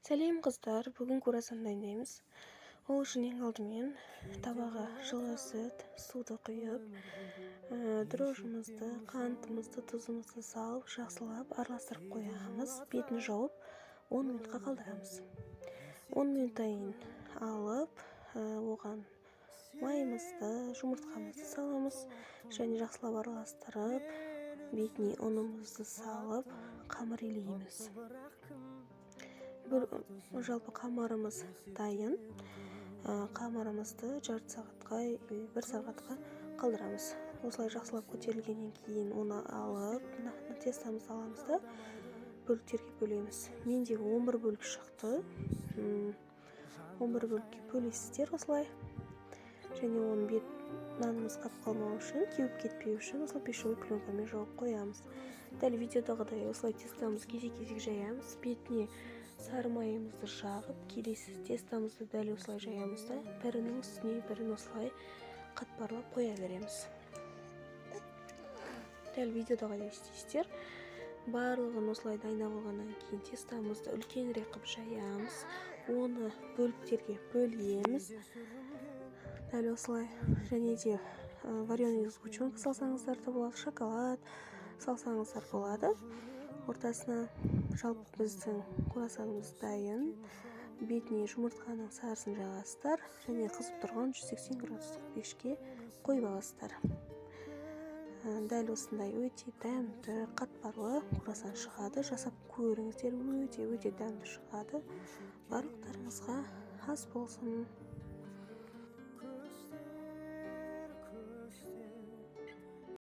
Сәлем қыздар, бүгін круассан дайындаймыз. Ол үшін ең алдымен табаға жылы сүт, суды құйып, дрожжымызды, қантымызды, тұзымызды салып, жақсылап араластырып қоямыз. Бетін жауып 10 минутқа қалдырамыз. 10 минуттан алып, оған майымызды, жұмыртқамызды саламыз және жақсылап араластырып, бетіне ұнымызды салып, қамыр илейміз. Жалпы қамырымыз дайын. Қамырымызды жарты сағатқа, 1 сағатқа қалдырамыз. Осылай жақсылап көтерілгеннен кейін оны алып, тестамызды аламыз да бөліктерге бөлеміз. Менде 11 бөлік шықты. 11 бөлікке бөлесіздер осылай. Және оны нанымыз қатып қалмау үшін, кеуіп кетпеу үшін осылай пищевой пленкамен жауып қоямыз. Дәл видеодағыдай осылай тестамызды кезек-кезек жаямыз. Бетіне сары майымызды жағып, келесі тестамызды дәл осылай жаямыз да, бірінің үстіне бірін осылай қатпарлап қоя береміз. Дәл видеодағыдай істейсіздер. Барлығын осылай дайындап алғаннан кейін тестамызды үлкенірек қылып жаямыз. Оны бөліктерге бөлеміз. Дәл осылай. Және де вареный сгущенка салсаңыздар да болады, шоколад салсаңыздар болады. Ортасына жалпы біздің круассанымыз дайын. Бетіне жұмыртқаның сарысын жағасыздар және қызып тұрған 180 градустық пешке қойып аласыздар. Дәл осындай өте дәмді, қатпарлы круассан шығады. Жасап көріңіздер, өте дәмді шығады. Барлықтарыңызға ас болсын.